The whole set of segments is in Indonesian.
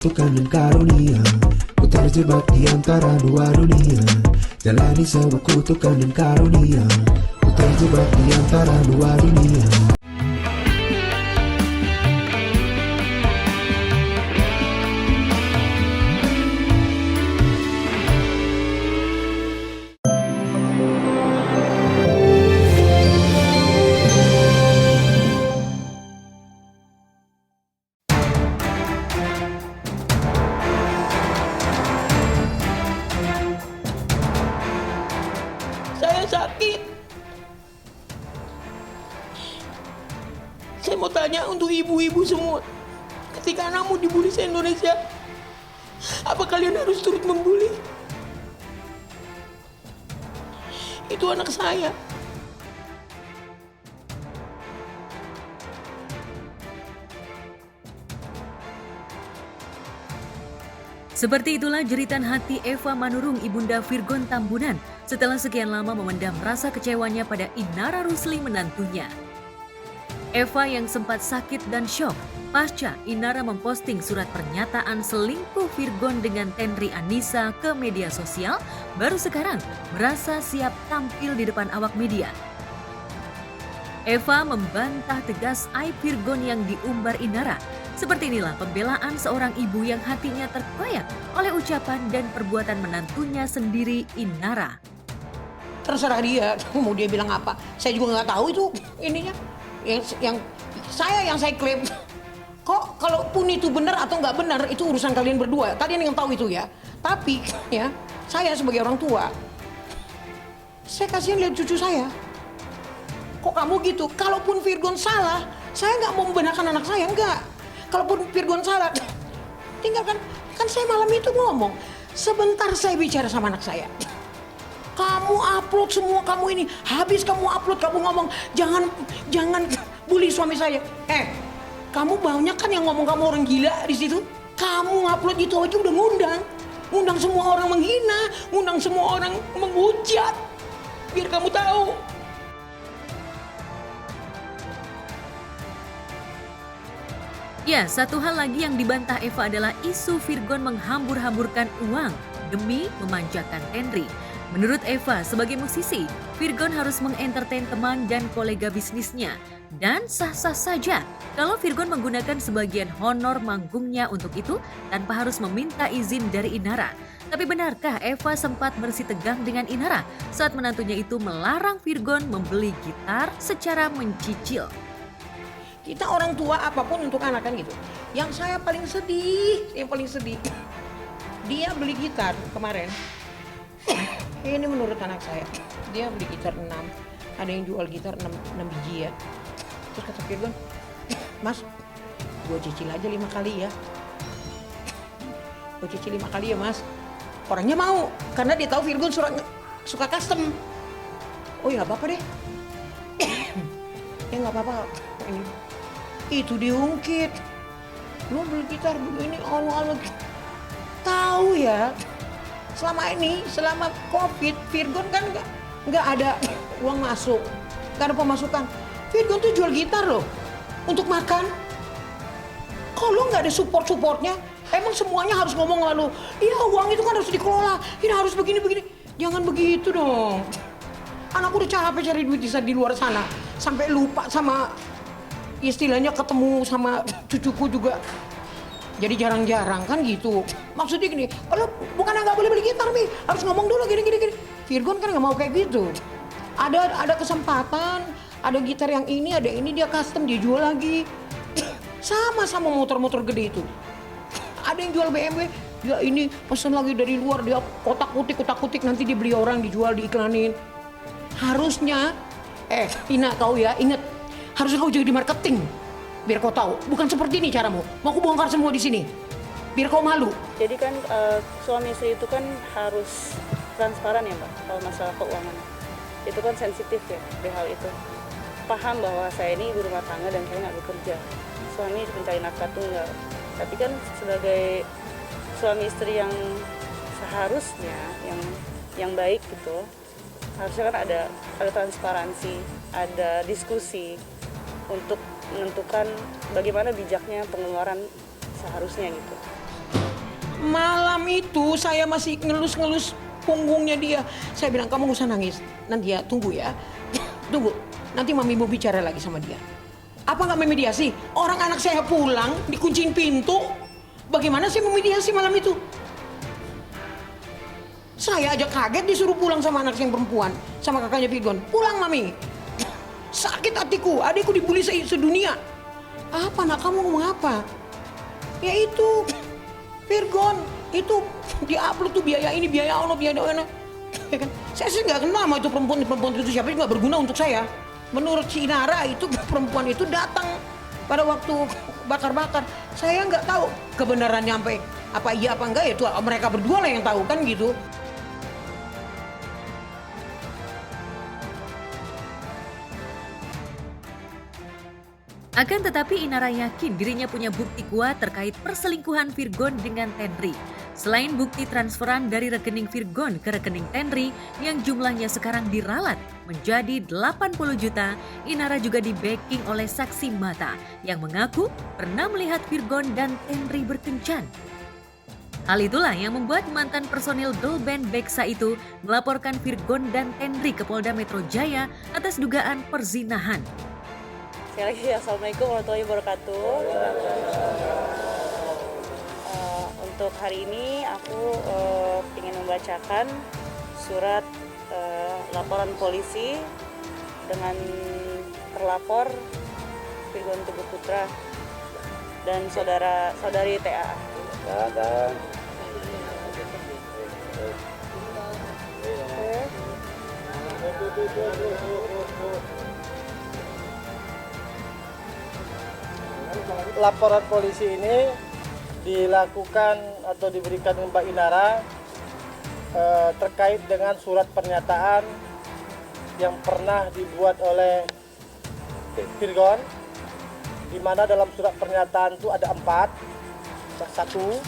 Tuhan dan karunia, ku terjebak di antara dua dunia. Jalani sebuah kutukan dan karunia, ku terjebak di antara dua dunia. Saya sakit. Saya mau tanya untuk ibu-ibu semua. Ketika anakmu dibully se-Indonesia, apa kalian harus turut membuli? Itu anak saya. Seperti itulah jeritan hati Eva Manurung ibunda Virgon Tambunan setelah sekian lama memendam rasa kecewanya pada Inara Rusli menantunya. Eva yang sempat sakit dan syok pasca Inara memposting surat pernyataan selingkuh Virgon dengan Tenri Anissa ke media sosial, baru sekarang merasa siap tampil di depan awak media. Eva membantah tegas aib Virgon yang diumbar Inara. Seperti inilah pembelaan seorang ibu yang hatinya terkoyak oleh ucapan dan perbuatan menantunya sendiri, Inara. Terserah dia, mau dia bilang apa. Saya juga nggak tahu itu ininya. Yang saya klaim. Kok kalaupun itu benar atau nggak benar, itu urusan kalian berdua. Kalian yang tahu itu ya. Tapi ya, saya sebagai orang tua, saya kasihan lihat cucu saya. Kok kamu gitu? Kalaupun Virgon salah, saya nggak mau membenarkan anak saya, enggak. Kalaupun Virgon salah, tinggalkan. Kan saya malam itu ngomong, sebentar saya bicara sama anak saya. Kamu upload semua kamu ini, habis kamu upload kamu ngomong jangan bully suami saya. Kamu banyak kan yang ngomong kamu orang gila di situ. Kamu upload itu aja udah ngundang semua orang menghina, ngundang semua orang menghujat. Biar kamu tahu. Ya, satu hal lagi yang dibantah Eva adalah isu Virgon menghambur-hamburkan uang demi memanjakan Tenri. Menurut Eva, sebagai musisi, Virgon harus mengentertain teman dan kolega bisnisnya. Dan sah-sah saja kalau Virgon menggunakan sebagian honor manggungnya untuk itu tanpa harus meminta izin dari Inara. Tapi benarkah Eva sempat bersih tegang dengan Inara saat menantunya itu melarang Virgon membeli gitar secara mencicil? Kita orang tua apapun untuk anak kan gitu. Yang saya paling sedih, dia beli gitar kemarin. Ini menurut anak saya, dia beli gitar 6. Ada yang jual gitar 6 biji ya. Terus kata Virgon, Mas, gue cicil aja 5 kali ya. Gue cicil 5 kali ya Mas. Orangnya mau, karena dia tahu Virgon suka custom. Oh ya gak apa-apa deh. Ya gak apa-apa. Itu diungkit. Lu beli gitar begini, anu tahu ya. Selama COVID, Virgon kan nggak ada uang masuk, nggak ada pemasukan. Virgon tuh jual gitar loh, untuk makan. Kalau nggak ada supportnya, emang semuanya harus ngomong lalu. Iya uang itu kan harus dikelola, ini harus begini. Jangan begitu dong. Anakku udah capek cari duit di luar sana, sampai lupa sama istilahnya ketemu sama cucuku juga. Jadi jarang-jarang kan gitu. Maksudnya gini, kalau bukan nggak boleh beli gitar nih, harus ngomong dulu gini. Virgon kan nggak mau kayak gitu. Ada kesempatan, ada gitar yang ini, ada ini dia custom, dia jual lagi. Sama motor-motor gede itu. Ada yang jual BMW, ya ini pesan lagi dari luar, dia kotak-kutik nanti dibeli orang, dijual, diiklanin. Harusnya, Ina kau ya, inget, harusnya kau jadi marketing. Biar kau tahu, bukan seperti ini caramu. Mau aku bongkar semua di sini. Biar kau malu. Jadi kan suami istri itu kan harus transparan ya Mbak, kalau masalah keuangan. Itu kan sensitif ya, hal itu. Paham bahwa saya ini ibu rumah tangga dan saya nggak bekerja. Suami mencari nafkah tunggal. Tapi kan sebagai suami istri yang seharusnya, yang baik gitu, harusnya kan ada transparansi, ada diskusi untuk menentukan bagaimana bijaknya pengeluaran seharusnya gitu. itu saya masih ngelus-ngelus punggungnya dia. Saya bilang, kamu gak usah nangis. Nanti ya, tunggu ya. Tunggu, nanti mami mau bicara lagi sama dia. Apa nggak memediasi? Orang anak saya pulang, dikunciin pintu. Bagaimana sih memediasi malam itu? Saya aja kaget disuruh pulang sama anak saya yang perempuan. Sama kakaknya Virgon. Pulang mami. Sakit hatiku, adikku dibully sedunia. Apa nak, kamu ngomong apa? Ya itu, Virgon, itu di-upload tuh biaya ini, biaya Allah, biaya mana. Ya kan? Saya sih nggak kenal sama itu perempuan itu siapa, itu nggak berguna untuk saya. Menurut si Inara itu perempuan itu datang pada waktu bakar-bakar. Saya nggak tahu kebenarannya sampai apa iya apa enggak, ya itu mereka berdua lah yang tahu kan gitu. Akan tetapi Inara yakin dirinya punya bukti kuat terkait perselingkuhan Virgon dengan Tenri. Selain bukti transferan dari rekening Virgon ke rekening Tenri yang jumlahnya sekarang diralat menjadi 80 juta, Inara juga di-backing oleh saksi mata yang mengaku pernah melihat Virgon dan Tenri berkencan. Hal itulah yang membuat mantan personil girl band Beksa itu melaporkan Virgon dan Tenri ke Polda Metro Jaya atas dugaan perzinahan. Sekali lagi, Assalamualaikum warahmatullahi wabarakatuh. Untuk hari ini aku ingin membacakan surat laporan polisi dengan terlapor Virgon Teguh Putra dan saudari TA. Laporan polisi ini dilakukan atau diberikan Mbak Inara terkait dengan surat pernyataan yang pernah dibuat oleh Virgon, di mana dalam surat pernyataan itu ada 4. Satu,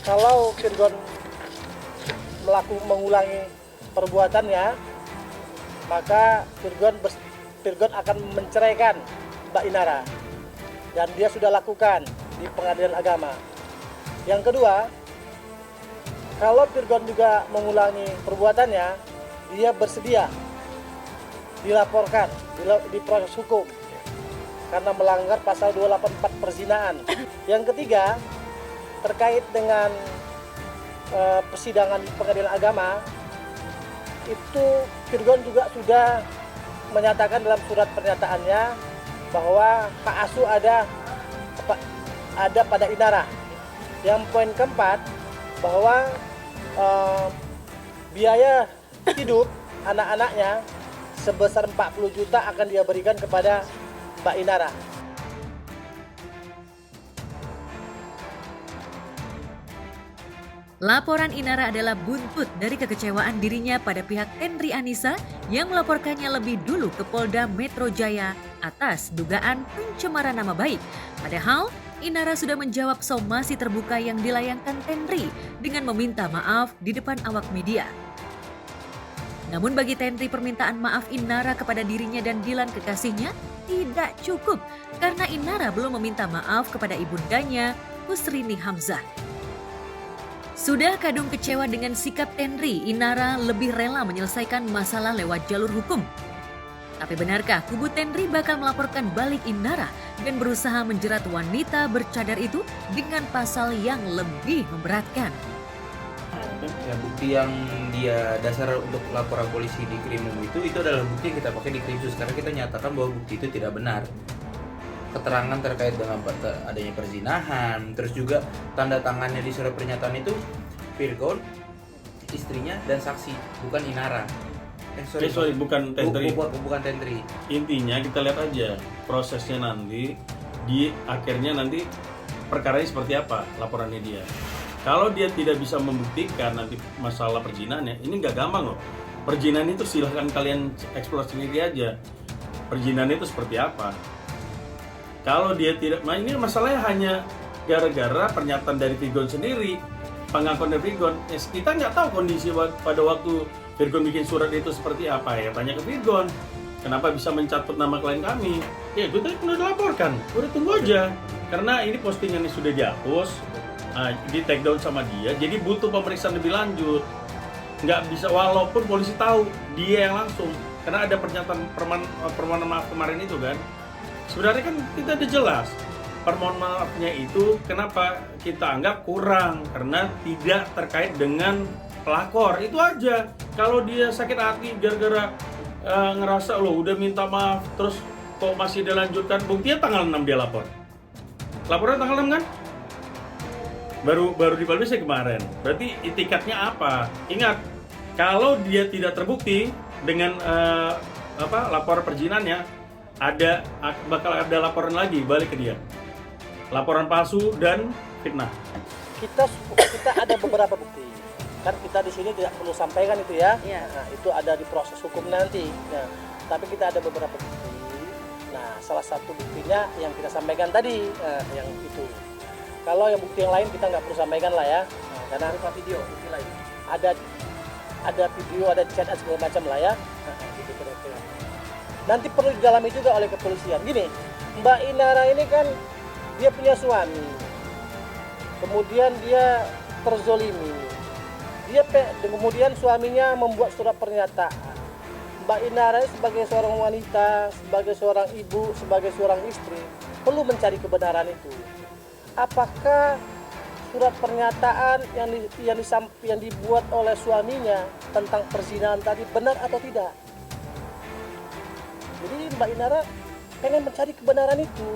kalau Virgon mengulangi perbuatannya, maka Virgon akan menceraikan Mbak Inara, dan dia sudah lakukan di pengadilan agama. Yang kedua, kalau Virgon juga mengulangi perbuatannya, dia bersedia dilaporkan di proses hukum karena melanggar pasal 284 perzinahan. Yang ketiga, terkait dengan persidangan pengadilan agama, itu Virgon juga sudah menyatakan dalam surat pernyataannya bahwa hak asuh ada pada Inara. Yang poin keempat, bahwa biaya hidup anak-anaknya sebesar 40 juta akan dia berikan kepada Mbak Inara. Laporan Inara adalah buntut dari kekecewaan dirinya pada pihak Tenri Anissa yang melaporkannya lebih dulu ke Polda Metro Jaya atas dugaan pencemaran nama baik. Padahal Inara sudah menjawab somasi terbuka yang dilayangkan Tenri dengan meminta maaf di depan awak media. Namun bagi Tenri, permintaan maaf Inara kepada dirinya dan Dilan kekasihnya tidak cukup karena Inara belum meminta maaf kepada ibundanya, Husrini Hamzah. Sudah kadung kecewa dengan sikap Tenri, Inara lebih rela menyelesaikan masalah lewat jalur hukum. Tapi benarkah kubu Tenri bakal melaporkan balik Inara dan berusaha menjerat wanita bercadar itu dengan pasal yang lebih memberatkan? Ya, bukti yang dia dasar untuk laporan polisi di Krimum itu adalah bukti yang kita pakai di Krimsus karena kita nyatakan bahwa bukti itu tidak benar. Keterangan terkait dengan adanya perzinahan, terus juga tanda tangannya di surat pernyataan itu Virgon, istrinya dan saksi, bukan Inara. Bukan Tenri. Bukan Tenri. Intinya kita lihat aja prosesnya nanti, di akhirnya nanti perkaranya seperti apa laporannya dia. Kalau dia tidak bisa membuktikan nanti masalah perzinahannya, ini nggak gampang loh. Perzinahan itu silahkan kalian eksplor sendiri aja. Perzinahan itu seperti apa? Kalau dia tidak, ini masalahnya hanya gara-gara pernyataan dari Virgon sendiri, pengakuan dari Virgon. Kita nggak tahu kondisi pada waktu Virgon bikin surat itu seperti apa ya. Tanya ke Virgon, kenapa bisa mencatut nama klien kami? Ya gue tadi udah dilaporkan, udah tunggu aja. Karena ini postingannya sudah dihapus, di take down sama dia, jadi butuh pemeriksaan lebih lanjut. Nggak bisa, walaupun polisi tahu dia yang langsung, karena ada pernyataan permohonan maaf kemarin itu kan. Sebenarnya kan kita udah jelas permohonan maafnya itu kenapa kita anggap kurang, karena tidak terkait dengan pelakor, itu aja. Kalau dia sakit hati gara-gara ngerasa loh udah minta maaf terus kok masih dilanjutkan, buktinya tanggal 6 dia lapor. Laporan tanggal 6 kan? Baru dipublish kemarin. Berarti itikatnya apa? Ingat, kalau dia tidak terbukti dengan lapor perzinannya, bakal ada laporan lagi balik ke dia. Laporan palsu dan fitnah. Kita ada beberapa bukti. Kan kita di sini tidak perlu sampaikan itu ya. Iya. Nah, itu ada di proses hukum nanti. Nah, tapi kita ada beberapa bukti. Nah, salah satu buktinya yang kita sampaikan tadi, yang itu. Kalau yang bukti yang lain kita nggak perlu sampaikan lah ya. Nah, karena ada video bukti lain. Ada video, ada chat dan segala macam lah ya. Nah, gitu kira-kira. Nanti perlu didalami juga oleh kepolisian. Gini, Mbak Inara ini kan dia punya suami. Kemudian dia terzolimi. Kemudian suaminya membuat surat pernyataan. Mbak Inara sebagai seorang wanita, sebagai seorang ibu, sebagai seorang istri perlu mencari kebenaran itu. Apakah surat pernyataan yang dibuat oleh suaminya tentang perzinahan tadi benar atau tidak? Jadi Mbak Inara pengen mencari kebenaran itu.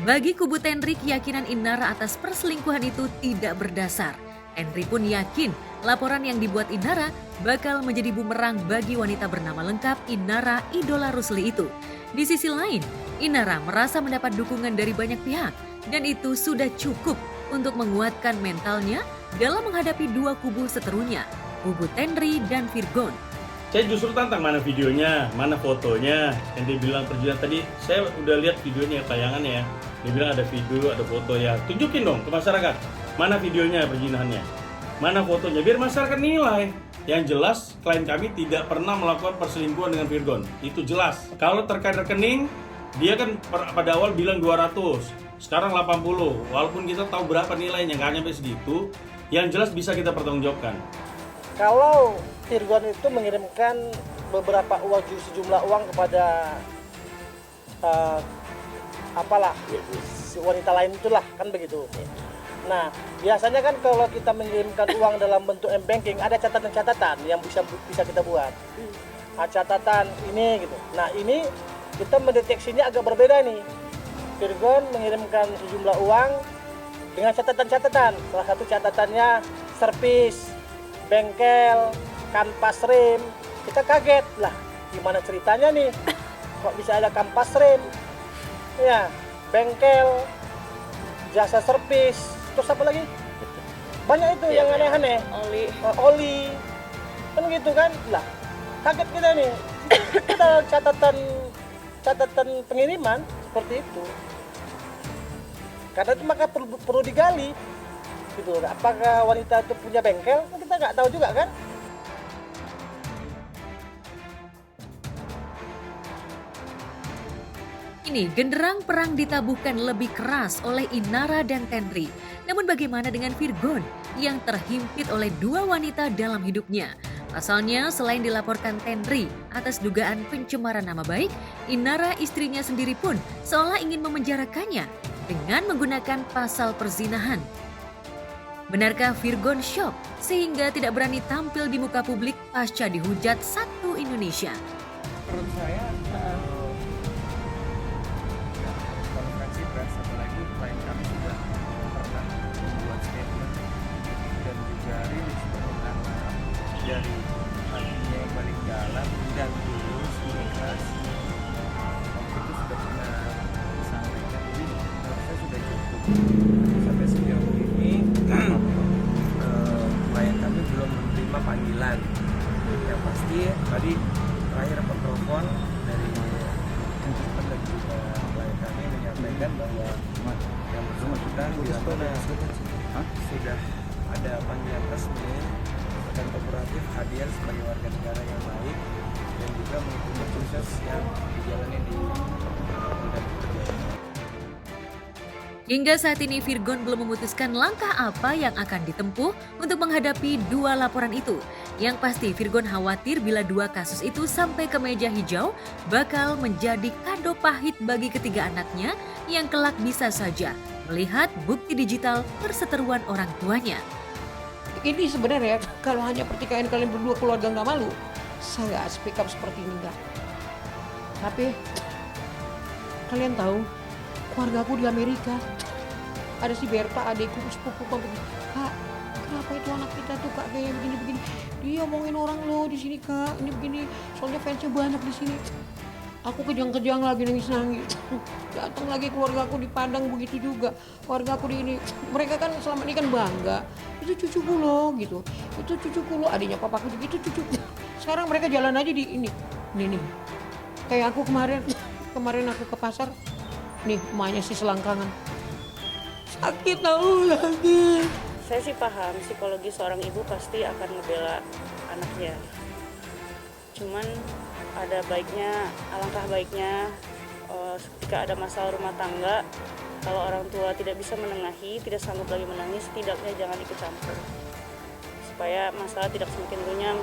Bagi kubu Tenri, keyakinan Inara atas perselingkuhan itu tidak berdasar. Tenri pun yakin laporan yang dibuat Inara bakal menjadi bumerang bagi wanita bernama lengkap Inara Idola Rusli itu. Di sisi lain, Inara merasa mendapat dukungan dari banyak pihak dan itu sudah cukup untuk menguatkan mentalnya dalam menghadapi dua kubu seterunya, kubu Tenri dan Virgon. Saya justru tantang mana videonya, mana fotonya. Yang dia bilang perjalanan tadi, saya udah lihat videonya, tayangannya ya. Dia bilang ada video, ada foto ya. Tunjukin dong ke masyarakat. Mana videonya perjinahannya, mana fotonya, biar masyarakat nilai. Yang jelas, klien kami tidak pernah melakukan perselingkuhan dengan Virgon. Itu jelas. Kalau terkait rekening, dia kan pada awal bilang 200, sekarang 80. Walaupun kita tahu berapa nilainya, nggak nyampe segitu. Yang jelas bisa kita pertanggungjawabkan. Kalau Virgon itu mengirimkan beberapa uang, sejumlah uang kepada si wanita lain itulah, kan begitu. Nah, biasanya kan kalau kita mengirimkan uang dalam bentuk m-banking ada catatan-catatan yang bisa kita buat. Catatan ini gitu. Nah, ini kita mendeteksinya agak berbeda nih. Virgon mengirimkan sejumlah uang dengan catatan-catatan. Salah satu catatannya servis, bengkel, kanvas rem. Kita kaget lah, gimana ceritanya nih? Kok bisa ada kanvas rem? Ya, bengkel, jasa servis, terus apa lagi? Banyak itu yang aneh-aneh. Oli, kan gitu kan? Lah, kaget kita nih. Itu ada catatan pengiriman seperti itu. Karena itu maka perlu digali. Gitu. Apakah wanita itu punya bengkel? Kita nggak tahu juga kan? Ini genderang perang ditabuhkan lebih keras oleh Inara dan Tenri. Namun bagaimana dengan Virgon yang terhimpit oleh dua wanita dalam hidupnya? Pasalnya selain dilaporkan Tenri atas dugaan pencemaran nama baik, Inara istrinya sendiri pun seolah ingin memenjarakannya dengan menggunakan pasal perzinahan. Benarkah Virgon shock sehingga tidak berani tampil di muka publik pasca dihujat satu Indonesia? Menurut saya konferensi pers, apalagi klien kami sudah pernah membuat statement dan juga rilis permintaan maaf dari hatinya yang paling dalam dan tulus ikhlas. Waktu itu sudah pernah disampaikan, jadi menurut saya sudah cukup. Sampai sejauh ini klien kami belum menerima panggilan. Yang pasti tadi terakhir telepon dari manajemen dan juga klien kami menyampaikan bahwa yang bersangkutan bila mana sudah ada panggilan resmi dan kooperatif hadir sebagai warga negara yang baik dan juga mengikuti proses yang dijalani di Hingga saat ini Virgon belum memutuskan langkah apa yang akan ditempuh untuk menghadapi dua laporan itu. Yang pasti Virgon khawatir bila dua kasus itu sampai ke meja hijau bakal menjadi kado pahit bagi ketiga anaknya yang kelak bisa saja melihat bukti digital perseteruan orang tuanya. Ini sebenarnya kalau hanya pertikaian kalian berdua keluarga nggak malu, saya nggak speak up seperti ini enggak. Tapi kalian tahu keluarga aku di Amerika, ada si Berta, adekku, sepupuku begini. Kak, kenapa itu anak kita tuh kak kayak begini-begini? Dia omongin orang lo di sini kak, ini begini. Soalnya fansnya banyak di sini. Aku kejang-kejang lagi nangis-nangis. Datang lagi keluarga aku di Padang begitu juga. Keluarga aku di ini, mereka kan selama ini kan bangga. Itu cucuku loh gitu. Itu cucuku loh, adiknya papaku juga itu cucuku. Sekarang mereka jalan aja di ini. Nih. Kayak aku kemarin aku ke pasar. Nih, emaknya si selangkangan. Sakit tahu sakit. Saya sih paham psikologi seorang ibu pasti akan ngebela anaknya. Cuman ada baiknya, alangkah baiknya ketika ada masalah rumah tangga, kalau orang tua tidak bisa menengahi, tidak sanggup lagi menangis, setidaknya jangan ikut campur. Supaya masalah tidak semakin runyam.